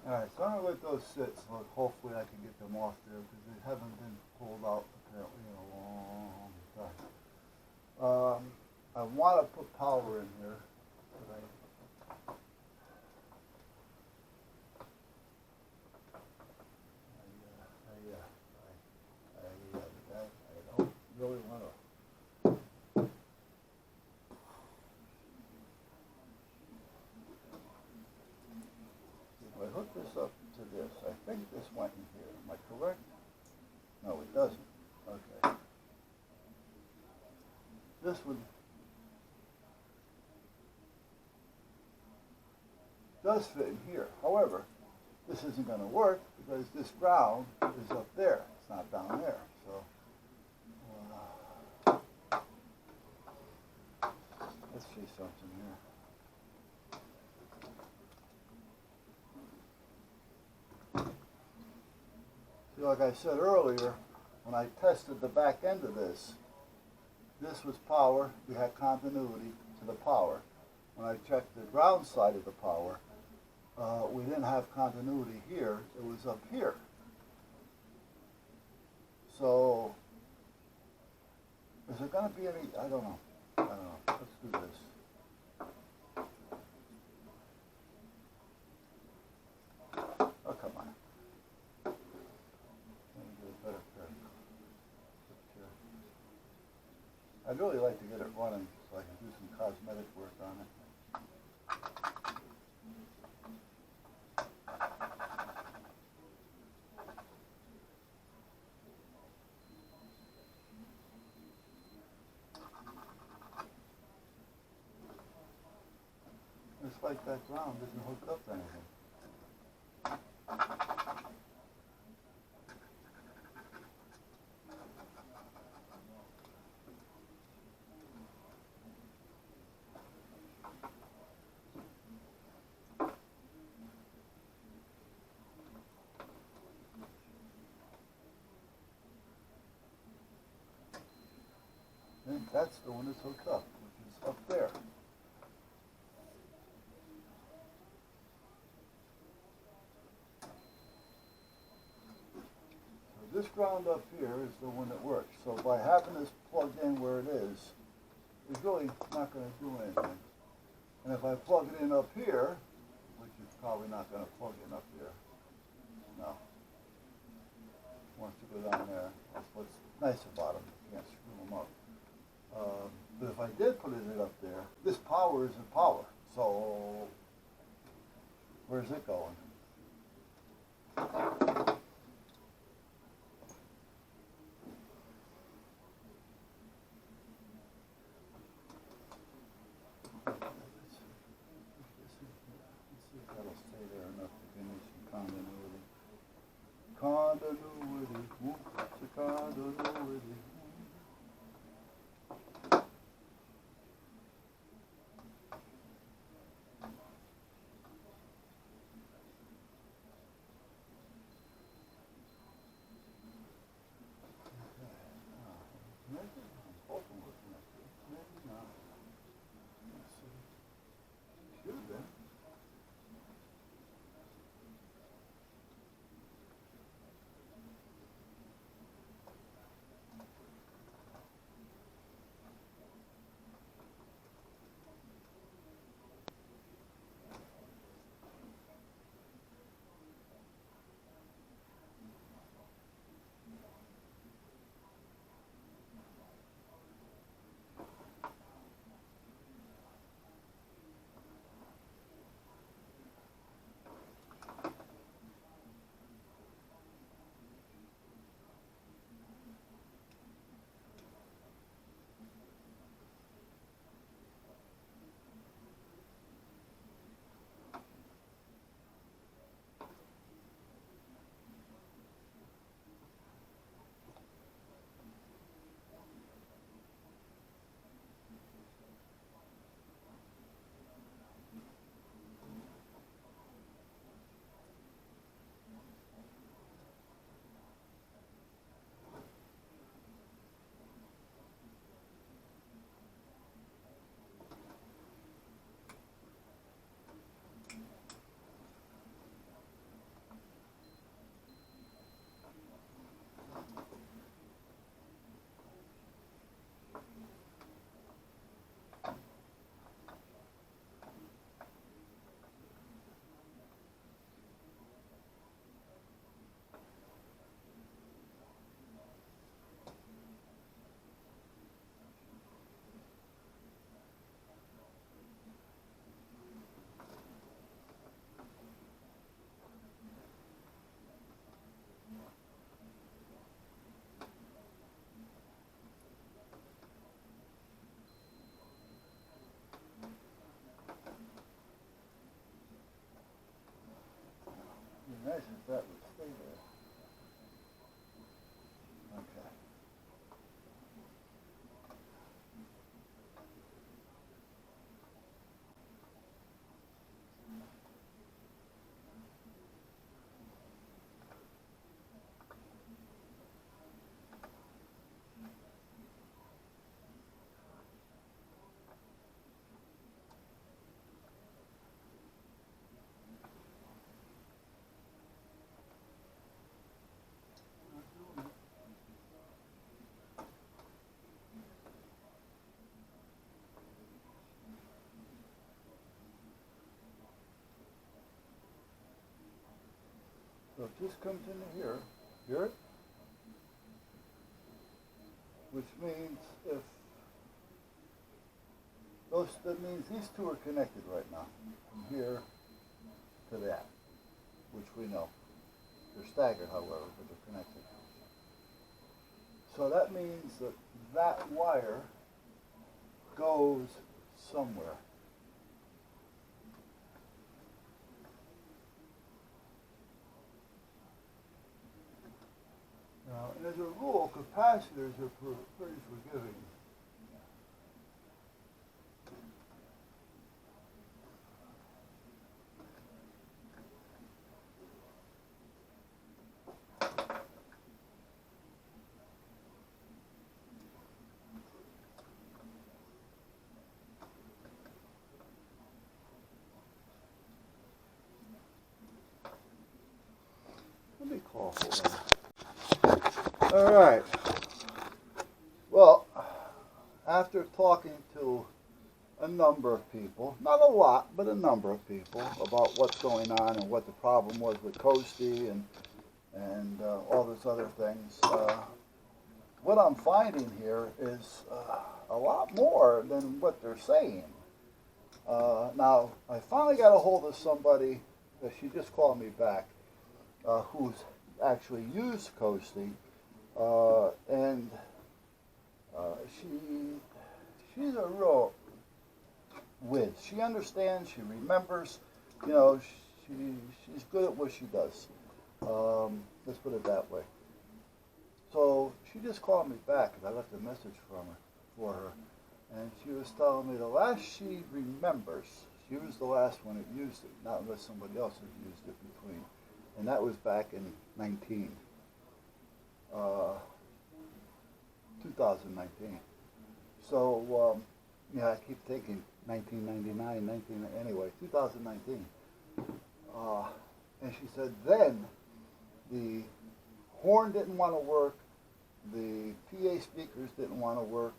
Alright, so I'm going to let those sit, so hopefully I can get them off there, because they haven't been pulled out apparently in a long time. I want to put power in here, but I don't really want to. If I hook this up to this, I think this went in here. Am I correct? No, it doesn't. Okay. This would does fit in here. However, this isn't going to work because this ground is up there. It's not down there. So let's see something here. See, like I said earlier, when I tested the back end of this was power. We had continuity to the power. When I checked the ground side of the power, we didn't have continuity here. It was up here. So, is there going to be any, I don't know. Let's do this. Oh, come on. Let me get a better picture. I'd really like to get it running so I can do some cosmetic work on it. It's like that ground isn't hooked up to anything. I think that's the one that's hooked up, which is up there. This ground up here is the one that works. So by having this plugged in where it is, it's really not going to do anything. And if I plug it in up here, which is probably not going to plug in up here, no. It wants to go down there. That's what's nice about them. You can't screw them up. But if I did put it up there, this power isn't power. So where's it going? Continuity, what's the continuity? nice if that would stay there. Okay. So it just comes into here. Hear it? Which means if that means these two are connected right now, from here to that, which we know. They're staggered, however, but they're connected. So that means that that wire goes somewhere. Now, and as a rule, capacitors are pretty forgiving. Let me call for one. All right. Well, after talking to a number of people, not a lot, but a number of people about what's going on and what the problem was with Coastie and all those other things, what I'm finding here is a lot more than what they're saying. Now, I finally got a hold of somebody, she just called me back, who's actually used Coastie, and she's a real whiz. She understands, she remembers, you know, she's good at what she does. Let's put it that way. So she just called me back, and I left a message for her, and she was telling me the last she remembers, she was the last one that used it, not unless somebody else had used it between. And that was back in 2019. So, yeah, I keep thinking 1999, anyway, 2019. And she said then the horn didn't want to work, the PA speakers didn't want to work,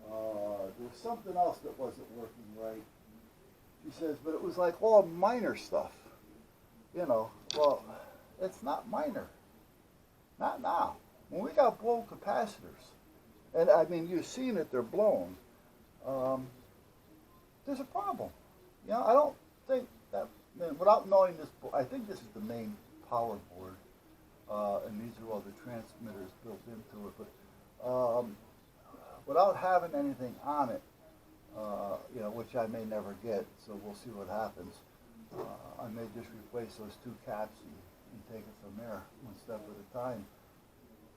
there was something else that wasn't working right. She says, but it was like all minor stuff. You know, well, it's not minor. Not now. When we got blown capacitors, and I mean, you've seen it, they're blown, there's a problem. You know, I don't think that, without knowing this, I think this is the main power board, and these are all the transmitters built into it, but without having anything on it, you know, which I may never get, so we'll see what happens. I may just replace those two caps and take it from there, one step at a time.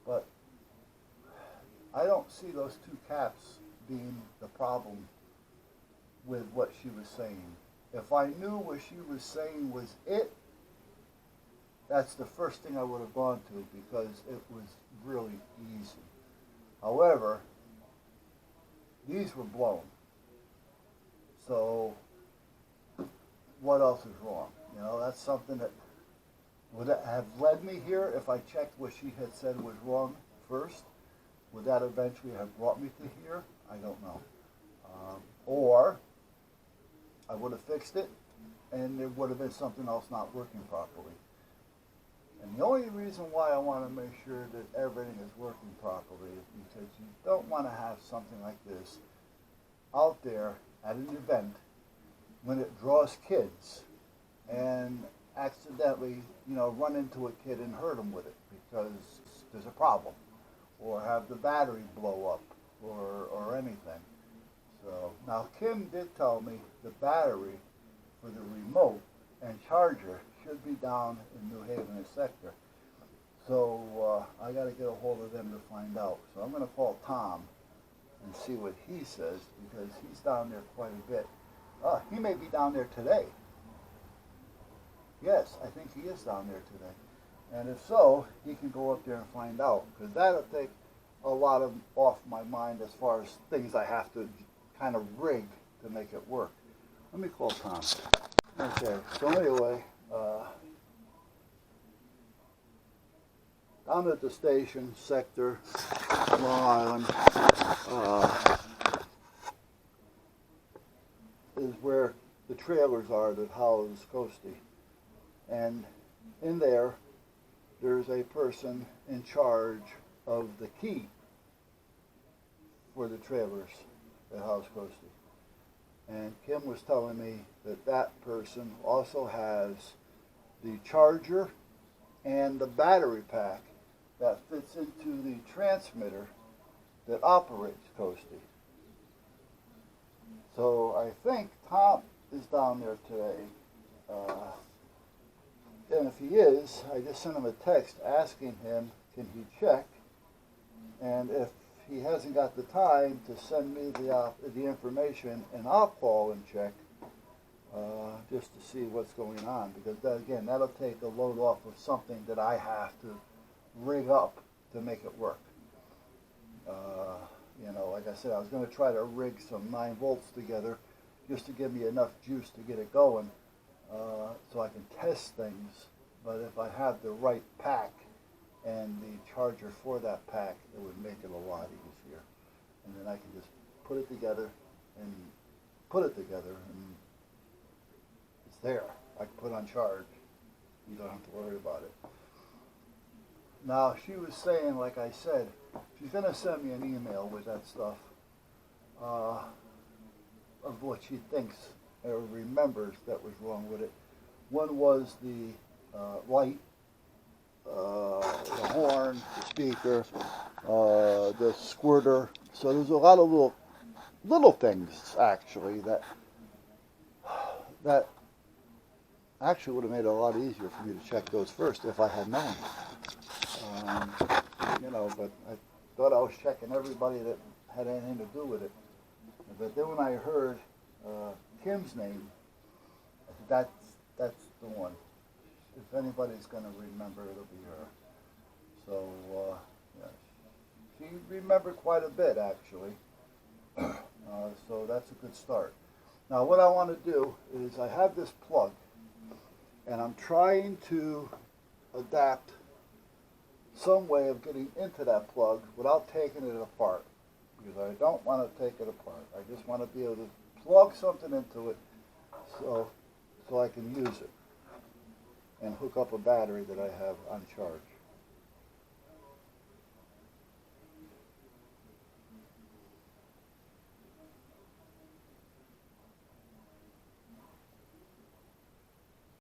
But I don't see those two caps being the problem with what she was saying. If I knew what she was saying was it, that's the first thing I would have gone to, because it was really easy. However, these were blown. So what else is wrong? You know, that's something that would have led me here if I checked what she had said was wrong first. Would that eventually have brought me to here? I don't know. Or I would have fixed it, and there would have been something else not working properly. And the only reason why I want to make sure that everything is working properly is because you don't want to have something like this out there at an event when it draws kids and accidentally, you know, run into a kid and hurt them with it because there's a problem, or have the battery blow up, or anything. So now Kim did tell me the battery for the remote and charger, should be down in New Haven sector. So I got to get a hold of them to find out. So I'm going to call Tom and see what he says, because he's down there quite a bit. He may be down there today. Yes, I think he is down there today. And if so, he can go up there and find out, because that'll take a lot of off my mind as far as things I have to kind of rig to make it work. Let me call Tom. Okay, so anyway, down at the station sector, Long Island, is where the trailers are that house Coastie. And in there, there's a person in charge of the key for the trailers that house Coastie. And Kim was telling me that that person also has the charger and the battery pack that fits into the transmitter that operates Coastie. So I think Tom is down there today. And if he is, I just sent him a text asking him, can he check? And if he hasn't got the time to send me the information, and I'll call and check just to see what's going on. Because again, that'll take a load off of something that I have to rig up to make it work. You know, like I said, I was going to try to rig some 9 volts together just to give me enough juice to get it going. So I can test things, but if I have the right pack and the charger for that pack, it would make it a lot easier. And then I can just put it together, and it's there. I can put on charge. You don't have to worry about it. Now, she was saying, like I said, she's going to send me an email with that stuff of what she thinks or remembers that was wrong with it. One was the light, the horn, the speaker, the squirter. So there's a lot of little things actually that actually would have made it a lot easier for me to check those first if I had known. You know, but I thought I was checking everybody that had anything to do with it. But then when I heard Kim's name, that's the one. If anybody's going to remember, it'll be her. So, yeah. She remembered quite a bit, actually. So that's a good start. Now, what I want to do is I have this plug, and I'm trying to adapt some way of getting into that plug without taking it apart, because I don't want to take it apart. I just want to be able to plug something into it so I can use it and hook up a battery that I have on charge.